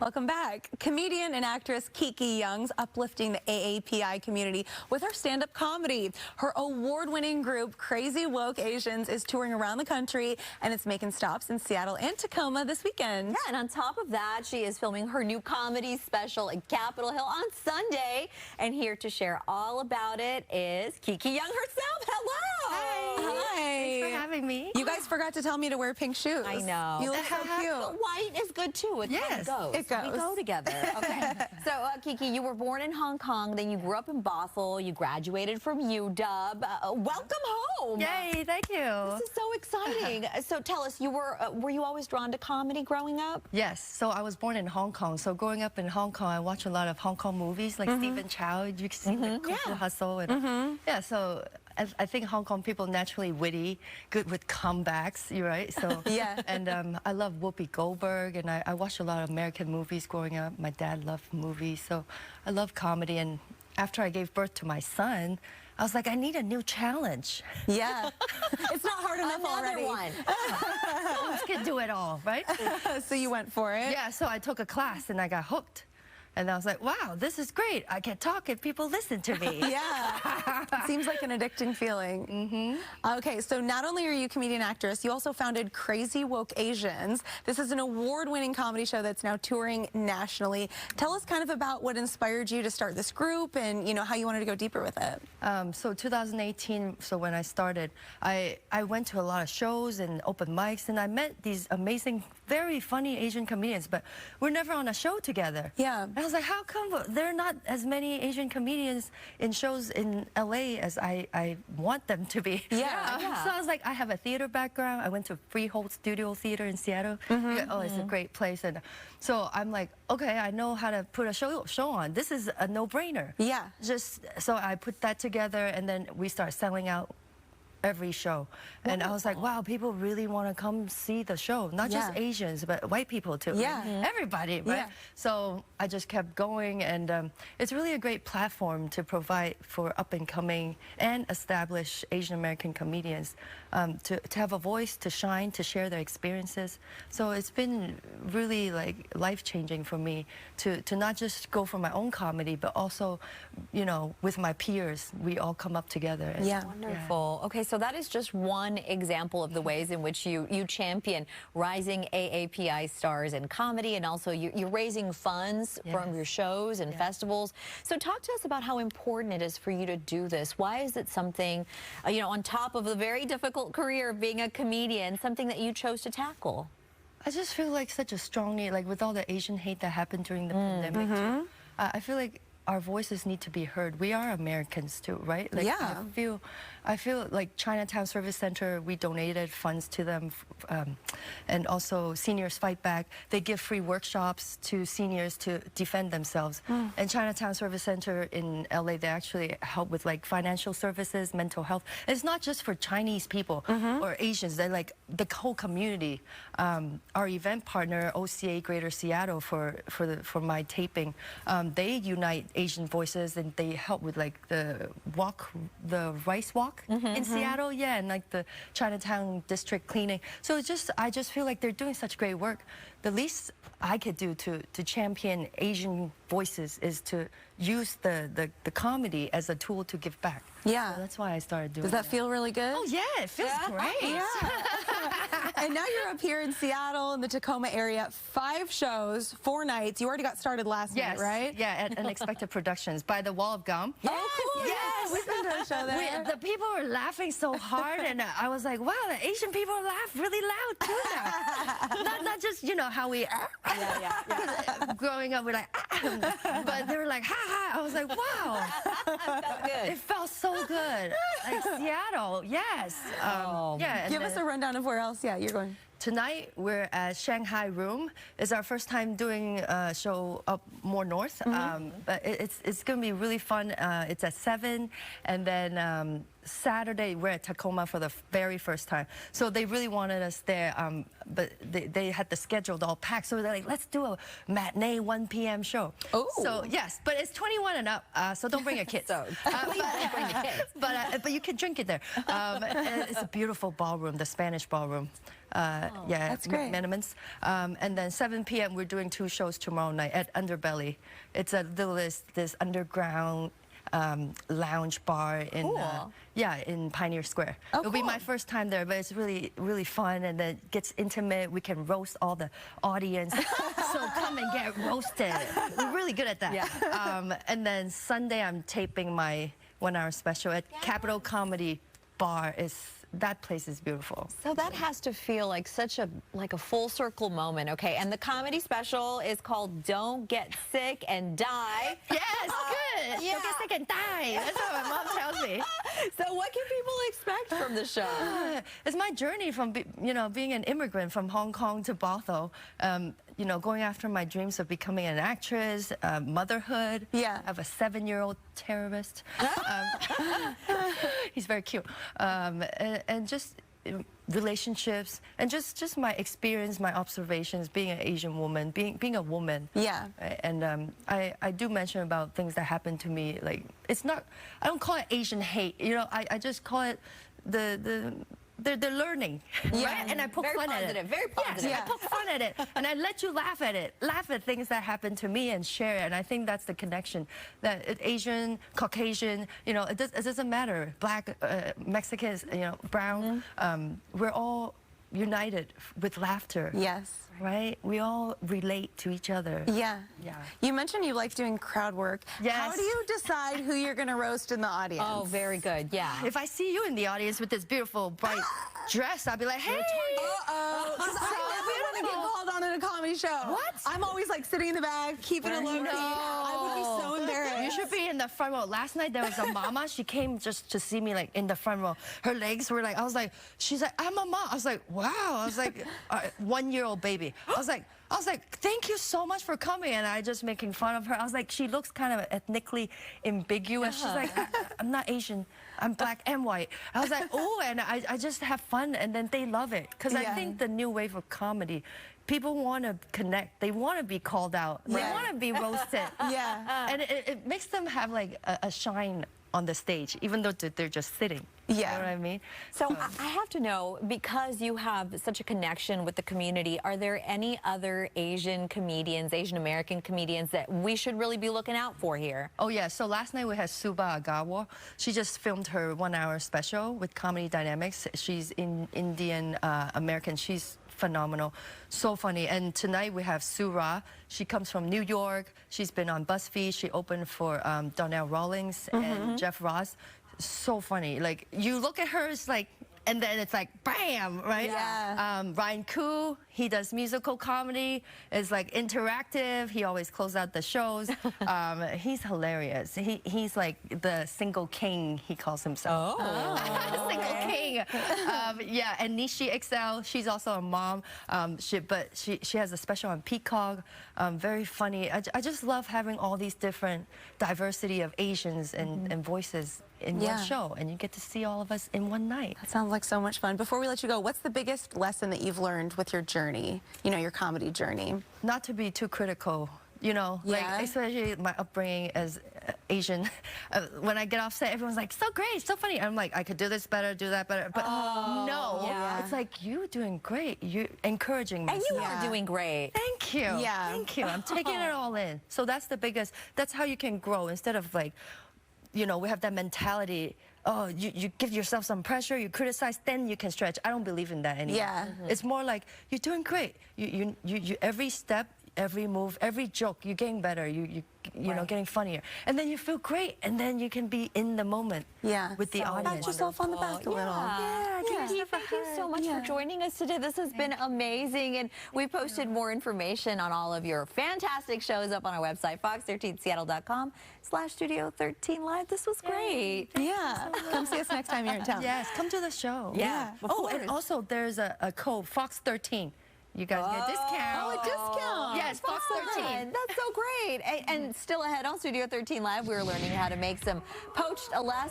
Welcome back. Comedian and actress Kiki Young's uplifting the AAPI community with her stand-up comedy. Her award-winning group, Crazy Woke Asians, is touring around the country, and it's making stops in Seattle and Tacoma this weekend. Yeah, and on top of that, she is filming her new comedy special at Capitol Hill on Sunday. And here to share all about it is Kiki Young herself. Hello! Hi! Thanks for having me. You guys forgot to tell me to wear pink shoes. I know. You look so cute. But white is good too. It Yes, kind of goes. it goes. We go together. Okay. So, Kiki, you were born in Hong Kong, then you grew up in Bothell, you graduated from UW. Welcome home. Yay, thank you. This is so exciting. So tell us, were you always drawn to comedy growing up? Yes, so I was born in Hong Kong. So growing up in Hong Kong, I watched a lot of Hong Kong movies like Stephen Chow. You can see the Kung Fu Hustle. And, yeah, so I think Hong Kong people naturally witty, good with comebacks, you're right? So Yeah. And I love Whoopi Goldberg, and I watched a lot of American movies growing up. My dad loved movies, so I love comedy. And after I gave birth to my son, I was like, I need a new challenge. Yeah. It's not hard enough Another already. one. Let's get do it all, right? So you went for it? Yeah, so I took a class and I got hooked. And I was like, wow, this is great. I can talk and people listen to me. Yeah. Seems like an addicting feeling. Okay, so not only are you a comedian actress, you also founded Crazy Woke Asians. This is an award-winning comedy show that's now touring nationally. Tell us kind of about what inspired you to start this group and, you know, how you wanted to go deeper with it. So 2018, so when I started, I went to a lot of shows and open mics, and I met these amazing, very funny Asian comedians, but we're never on a show together. Yeah. And I was like, how come there are not as many Asian comedians in shows in LA as I want them to be? Yeah. So I was like, I have a theater background. I went to Freehold Studio Theater in Seattle. Oh, it's a great place. And so I'm like, okay, I know how to put a show on. This is a no-brainer. Yeah. Just so I put that together, and then we start selling out every show. And I was like, wow, people really want to come see the show. Not just Asians, but white people too. Yeah. Everybody, right? Yeah. So I just kept going, and it's really a great platform to provide for up-and-coming and established Asian American comedians to have a voice, to shine, to share their experiences. So it's been really like life-changing for me to not just go for my own comedy, but also, you know, with my peers, we all come up together. And Yeah. Wonderful. Okay, so that is just one example of the ways in which you champion rising AAPI stars in comedy, and also you're raising funds from your shows and festivals. So talk to us about how important it is for you to do this. Why is it something, you know, on top of the very difficult career of being a comedian, something that you chose to tackle? I just feel like such a strong need, like with all the Asian hate that happened during the pandemic too. I feel like our voices need to be heard. We are Americans too, right? Like, Yeah. I feel like Chinatown Service Center, we donated funds to them, and also Seniors Fight Back. They give free workshops to seniors to defend themselves. And Chinatown Service Center in LA, they actually help with like financial services, mental health. And it's not just for Chinese people or Asians. They're like the whole community. Our event partner, OCA Greater Seattle, for my taping, they unite Asian voices, and they help with like the rice walk in Seattle, and like the Chinatown district cleaning. So I just feel like they're doing such great work. The least I could do to champion Asian voices is to use the comedy as a tool to give back. Yeah. So that's why I started doing Does that feel really good? Oh yeah, it feels great. Yeah. And now you're up here in Seattle in the Tacoma area. 5 shows, 4 nights. You already got started last night, right? Yeah, at Unexpected Productions by the Wall of Gum. Oh, cool. Yes. We've been to a show there. The people were laughing so hard, and I was like, wow, the Asian people laugh really loud too now. not just, you know, how we growing up, we're like, but they were like, ha ha. I was like, wow. It felt so good. Like Seattle, yes. Yeah. Give us a rundown of where else, you're going. Tonight, we're at Shanghai Room. It's our first time doing a show up more north. But it's going to be really fun. It's at 7, and then Saturday, we're at Tacoma for the very first time. So they really wanted us there, but they had the schedule all packed. So they're like, let's do a matinee 1 p.m. show. Oh. So yes, but it's 21 and up, so don't bring your kids. So please don't bring the kids. But you can drink it there. And it's a beautiful ballroom, the Spanish ballroom. Yeah, that's great. Menemans. And then 7 p.m. we're doing 2 shows tomorrow night at Underbelly. It's a little this underground lounge bar in Cool. in Pioneer Square. Oh, It'll be my cool. first time there, but it's really fun, and then it gets intimate. We can roast all the audience, so come and get roasted. We're really good at that. Yeah. And then Sunday I'm taping my 1-hour special at Capitol Comedy Bar. That place is beautiful. So that has to feel like such a full circle moment, okay? And the comedy special is called Don't Get Sick and Die. Yes, good. yeah. Don't get sick and die. That's what my mom tells me. So what can people expect from the show? It's my journey from being an immigrant from Hong Kong to Bothell. Going after my dreams of becoming an actress, motherhood. Yeah. I have a 7-year-old terrorist. He's very cute. And just relationships and just my experience, my observations, being an Asian woman, being a woman. Yeah. Right? And I do mention about things that happened to me. Like, it's not, I don't call it Asian hate. I just call it they're learning, Yeah. right? And I poke Very fun positive, at it. very positive. Yes, I poke fun at it, and I let you laugh at it, laugh at things that happen to me, and share it. And I think that's the connection. That Asian, Caucasian, it doesn't matter. Black, Mexicans, brown. We're all united with laughter. Yes. Right? We all relate to each other. Yeah. Yeah. You mentioned you like doing crowd work. Yes. How do you decide who you're going to roast in the audience? Oh, very good, yeah. If I see you in the audience with this beautiful bright dress, I'll be like, hey. Uh-oh. Because I never want to get called on in a comedy show. What? I'm always like sitting in the back, keeping it low key. I would be so embarrassed. You should be in the front row. Last night there was a mama. She came just to see me like in the front row. Her legs were like, I was like, she's like, I'm a mom. I was like, wow. I was like, 1-year-old baby. I was like, thank you so much for coming. And I just making fun of her. I was like, she looks kind of ethnically ambiguous. She's like, I'm not Asian. I'm black and white. I was like, oh, and I just have fun. And then they love it. Because I think the new wave of comedy, people want to connect. They want to be called out. They Yeah. want to be roasted. Yeah. And it makes them have like a shine on the stage, even though they're just sitting. Yeah. You know what I mean? So I have to know, because you have such a connection with the community, are there any other Asian comedians, Asian American comedians that we should really be looking out for here? Oh yeah, so last night we had Suba Agawa. She just filmed her 1-hour special with Comedy Dynamics. She's Indian American. She's phenomenal, so funny. And tonight we have Sura. She comes from New York. She's been on BuzzFeed. She opened for Donnell Rawlings and Jeff Ross. So funny. Like, you look at her, it's like, and then it's like, bam, right? Yeah. Ryan Koo, he does musical comedy. It's like interactive. He always closes out the shows. He's hilarious. He's like the single king, he calls himself. Oh. Single king. Yeah, and Nishi XL, she's also a mom. But she has a special on Peacock. Very funny. I just love having all these different diversity of Asians and voices in one show, and you get to see all of us in one night. That sounds like so much fun. Before we let you go, what's the biggest lesson that you've learned with your journey, your comedy journey? Not to be too critical, like especially my upbringing as Asian. When I get off set, everyone's like, so great, so funny. I'm like, I could do this better, do that better. But no, it's like, you're doing great. You're encouraging me. And you are doing great. Thank you. Yeah. Thank you. I'm taking it all in. So that's the biggest, that's how you can grow instead of like, we have that mentality, oh, you give yourself some pressure, you criticize, then you can stretch. I don't believe in that anymore. Yeah. It's more like, you're doing great. You every step, every move, every joke, you're getting better. You know, getting funnier. And then you feel great, and then you can be in the moment with the audience. Pat yourself on the back a little. Yeah, thank you so much for joining us today. This has been amazing, and we posted more information on all of your fantastic shows up on our website, fox13seattle.com/studio13live. This was great. Yeah. Come see us next time you're in town. Yes, come to the show. Yeah. Oh, and also there's a code, Fox13. You guys get a discount. Oh, a discount. Yes, Fox13. That's so great. And still ahead on Studio 13 Live, we're learning how to make some poached Alaska